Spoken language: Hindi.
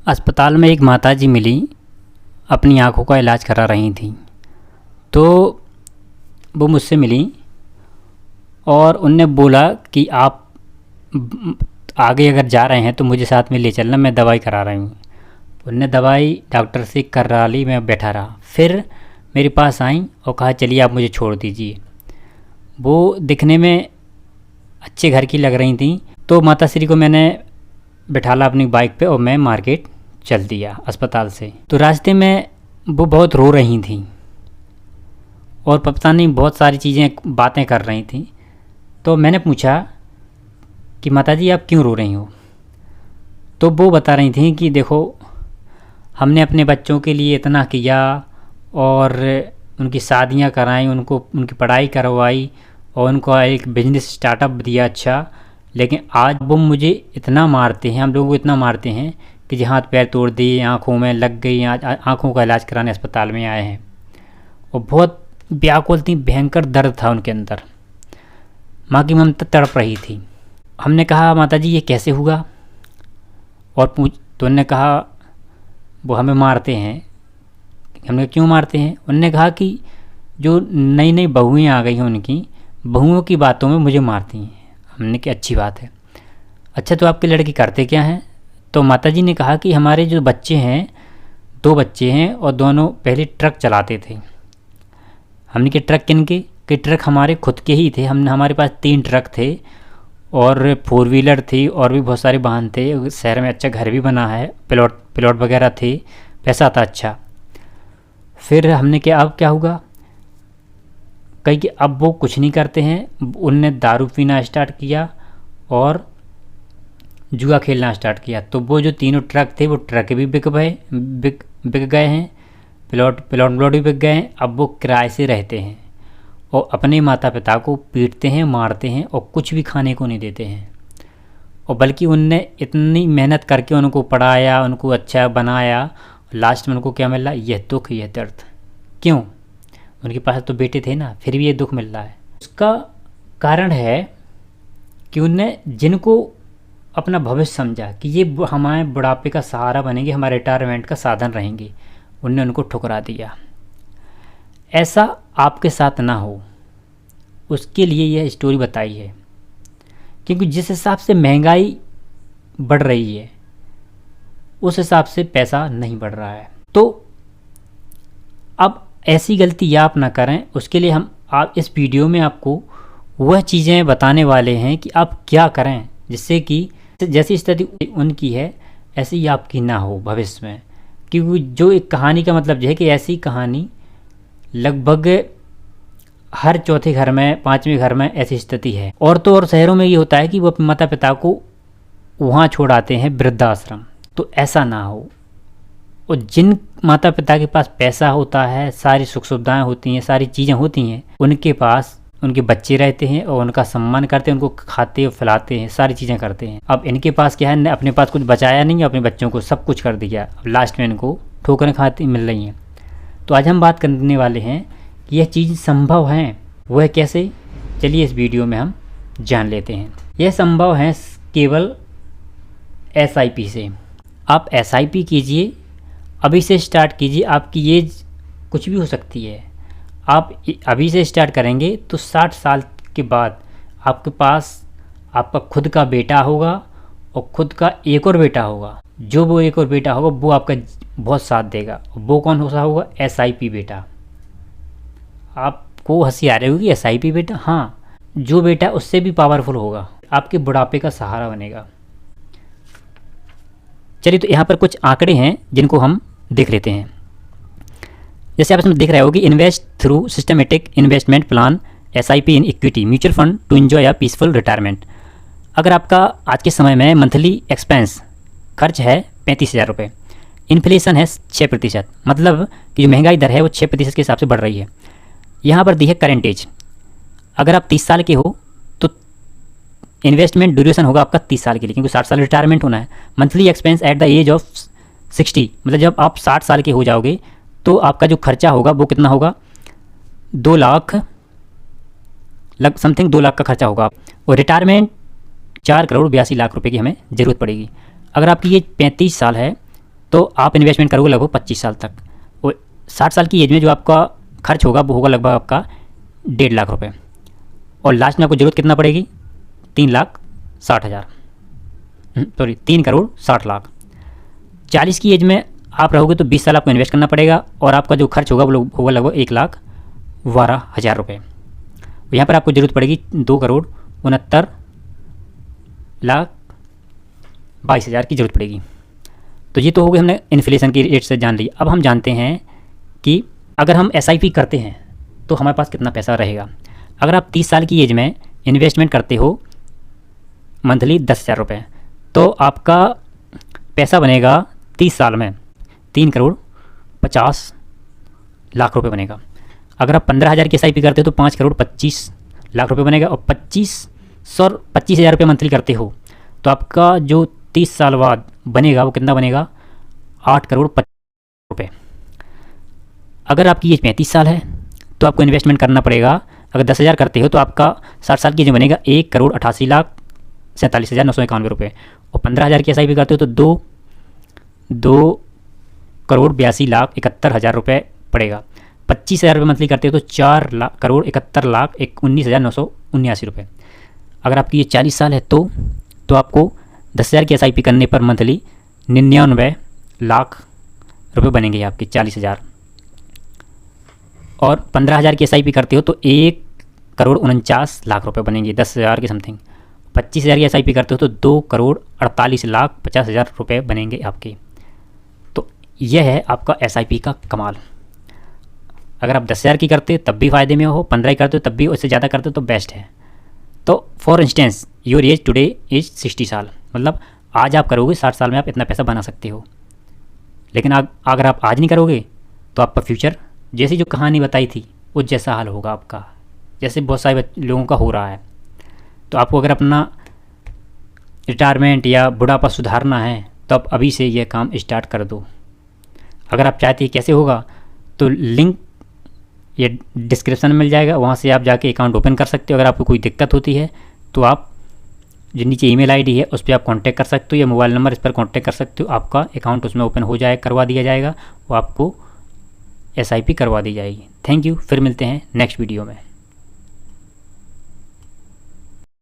अस्पताल में एक माताजी मिली, अपनी आँखों का इलाज करा रही थी। तो वो मुझसे मिली और उनने बोला कि आप आगे अगर जा रहे हैं तो मुझे साथ में ले चलना, मैं दवाई करा रही हूँ। उनने दवाई डॉक्टर से करा ली, मैं बैठा रहा। फिर मेरे पास आई और कहा चलिए आप मुझे छोड़ दीजिए। वो दिखने में अच्छे घर की लग रही थी। तो माता श्री को मैंने बिठाला अपनी बाइक पे और मैं मार्केट चल दिया अस्पताल से। तो रास्ते में वो बहुत रो रही थी और पता नहीं बहुत सारी चीज़ें बातें कर रही थी। तो मैंने पूछा कि माता जी आप क्यों रो रही हो? तो वो बता रही थी कि देखो हमने अपने बच्चों के लिए इतना किया और उनकी शादियां कराई, उनको उनकी पढ़ाई करवाई और उनको एक बिजनेस स्टार्टअप दिया अच्छा, लेकिन आज वो मुझे इतना मारते हैं, हम लोगों को इतना मारते हैं कि जी हाथ पैर तोड़ दिए, आँखों में लग गई, आँखों का इलाज कराने अस्पताल में आए हैं। और बहुत व्याकुल थी, भयंकर दर्द था उनके अंदर। माँ की ममता तड़प रही थी। हमने कहा माता जी ये कैसे हुआ? और तो उन्होंने कहा वो हमें मारते हैं। हमने क्यों मारते हैं? उन्होंने कहा कि जो नई नई बहुएँ आ गई हैं उनकी बहुओं की बातों में मुझे मारती हैं। हमने कहा अच्छी बात है। अच्छा तो आपके लड़के करते क्या हैं? तो माताजी ने कहा कि हमारे जो बच्चे हैं, 2 बच्चे हैं और दोनों पहले ट्रक चलाते थे। हमने के ट्रक किनके? कि ट्रक हमारे खुद के ही थे। हमारे पास 3 ट्रक थे और 4 व्हीलर थी और भी बहुत सारे वाहन थे। शहर में अच्छा घर भी बना है, प्लॉट वगैरह थे, पैसा था अच्छा। फिर हमने क्या अब क्या होगा? कहीं कि अब वो कुछ नहीं करते हैं। उनने दारू पीना स्टार्ट किया और जुआ खेलना स्टार्ट किया। तो वो जो 3 ट्रक थे वो ट्रक भी बिक गए हैं, प्लॉट भी बिक गए हैं। अब वो किराए से रहते हैं और अपने माता पिता को पीटते हैं, मारते हैं और कुछ भी खाने को नहीं देते हैं। और बल्कि उनने इतनी मेहनत करके उनको पढ़ाया, उनको अच्छा बनाया, लास्ट में उनको क्या मिल रहा? यह दुख, यह दर्द। क्यों? उनके पास तो बेटे थे ना, फिर भी ये दुख मिल रहा है। उसका कारण है कि उनने जिनको अपना भविष्य समझा कि ये हमारे बुढ़ापे का सहारा बनेंगे, हमारे रिटायरमेंट का साधन रहेंगे, उनने उनको ठुकरा दिया। ऐसा आपके साथ ना हो, उसके लिए यह स्टोरी बताई है। क्योंकि जिस हिसाब से महंगाई बढ़ रही है उस हिसाब से पैसा नहीं बढ़ रहा है। तो अब ऐसी गलती आप ना करें, उसके लिए आप इस वीडियो में आपको वह चीज़ें बताने वाले हैं कि आप क्या करें जिससे कि जैसी स्थिति उनकी है ऐसी ही आपकी ना हो भविष्य में। क्योंकि जो एक कहानी का मतलब यह है कि ऐसी कहानी लगभग हर चौथे घर में, 5वें घर में ऐसी स्थिति है। और तो और शहरों में ये होता है कि वो अपने माता पिता को वहाँ छोड़ आते हैं वृद्धाश्रम। तो ऐसा ना हो। और जिन माता पिता के पास पैसा होता है, सारी सुख सुविधाएँ होती हैं, सारी चीज़ें होती हैं, उनके पास उनके बच्चे रहते हैं और उनका सम्मान करते हैं, उनको खाते और खिलाते हैं, सारी चीज़ें करते हैं। अब इनके पास क्या है, अपने पास कुछ बचाया नहीं, अपने बच्चों को सब कुछ कर दिया। अब लास्ट में इनको ठोकरें खाती मिल रही हैं। तो आज हम बात करने वाले हैं कि यह चीज़ संभव है, वह कैसे? चलिए इस वीडियो में हम जान लेते हैं। यह संभव है केवल SIP से। आप SIP कीजिए, अभी से स्टार्ट कीजिए। आपकी एज कुछ भी हो सकती है। आप अभी से स्टार्ट करेंगे तो 60 साल के बाद आपके पास आपका खुद का बेटा होगा और खुद का एक और बेटा होगा। जो वो एक और बेटा होगा वो आपका बहुत साथ देगा। वो कौन सा होगा? SIP बेटा। आपको हंसी आ रही होगी, SIP बेटा? हाँ, जो बेटा उससे भी पावरफुल होगा, आपके बुढ़ापे का सहारा बनेगा। चलिए तो यहाँ पर कुछ आंकड़े हैं जिनको हम देख लेते हैं। जैसे आप इसमें देख रहे हो कि invest through systematic investment plan SIP in equity mutual fund to enjoy a peaceful retirement. अगर आपका आज के समय में मंथली एक्सपेंस खर्च है 35,000 रुपये, इन्फ्लेशन है 6%, मतलब कि जो महंगाई दर है वो 6% के हिसाब से बढ़ रही है। यहाँ पर दी है करेंट एज। अगर आप 30 साल के हो तो इन्वेस्टमेंट ड्यूरेशन होगा आपका 30 साल के लिए, क्योंकि 60 साल रिटायरमेंट होना है। Monthly expense at the age of 60, मतलब जब आप 60 साल के हो जाओगे तो आपका जो खर्चा होगा वो कितना होगा? 2 लाख समथिंग 2 लाख का खर्चा होगा। और रिटायरमेंट 4 करोड़ 82 लाख रुपए की हमें ज़रूरत पड़ेगी। अगर आपकी ये 35 साल है तो आप इन्वेस्टमेंट करोगे लगभग 25 साल तक, और 60 साल की एज में जो आपका खर्च होगा वो होगा लगभग आपका 1.5 लाख रुपए, और लास्ट में आपको ज़रूरत कितना पड़ेगी, 3,60,000, सॉरी 3,60,00,000। 40 की एज में आप रहोगे तो 20 साल आपको इन्वेस्ट करना पड़ेगा, और आपका जो खर्च होगा वो होगा लगभग 1,12,000 रुपये। यहाँ पर आपको ज़रूरत पड़ेगी 2,69,22,000 की ज़रूरत पड़ेगी। तो ये तो हो गई, हमने इन्फ्लेशन की रेट से जान ली। अब हम जानते हैं कि अगर हम SIP करते हैं तो हमारे पास कितना पैसा रहेगा। अगर आप 30 साल की एज में इन्वेस्टमेंट करते हो मंथली 10,000 रुपये, तो आपका पैसा बनेगा 30 साल में 3,50,00,000 रुपये बनेगा। अगर आप 15,000 की SIP करते हो तो 5,25,00,000 रुपये बनेगा, और 25,000 रुपये मंथली करते हो तो आपका जो 30 साल बाद बनेगा वो कितना बनेगा, 8,50,00,000 रुपये। अगर आपकी एज 35 साल है तो आपको इन्वेस्टमेंट करना पड़ेगा, अगर 10,000 करते हो तो आपका 60 साल की एज बनेगा 1,88,47,991 रुपये, और 15,000 की SIP करते हो तो 2,82,71,000 रुपये पड़ेगा। 25,000 रुपये मंथली करते हो तो 4,71,19,979 रुपये। अगर आपकी ये 40 साल है तो आपको 10,000 की SIP करने पर मंथली 99,00,000 रुपये बनेंगे आपके 40,000, और 15,000 की SIP करते हो तो 1,49,00,000 रुपये बनेंगे 10,000 के समथिंग। 25,000 की SIP करते हो तो 2,48,50,000 रुपये बनेंगे आपके। तो यह है आपका SIP का कमाल। अगर आप 10,000 की करते तब भी फ़ायदे में हो, 15 की करते हो तब भी, उससे ज़्यादा करते हो तो बेस्ट है। तो for instance your age today is 60 साल, मतलब आज आप करोगे 60 साल में आप इतना पैसा बना सकते हो। लेकिन अगर आप आज नहीं करोगे तो आपका फ्यूचर, जैसी जो कहानी बताई थी वो जैसा हाल होगा आपका, जैसे बहुत सारे लोगों का हो रहा है। तो आपको अगर अपना रिटायरमेंट या बुढ़ापा सुधारना है तो आप अभी से यह काम स्टार्ट कर दो। अगर आप चाहते हैं कैसे होगा तो लिंक ये डिस्क्रिप्शन में मिल जाएगा, वहाँ से आप जाके अकाउंट ओपन कर सकते हो। अगर आपको कोई दिक्कत होती है तो आप जो नीचे ईमेल आईडी है उस पर आप कांटेक्ट कर सकते हो, या मोबाइल नंबर इस पर कांटेक्ट कर सकते हो। आपका अकाउंट उसमें ओपन हो जाए, करवा दिया जाएगा, वो आपको SIP करवा दी जाएगी। थैंक यू, फिर मिलते हैं नेक्स्ट वीडियो में।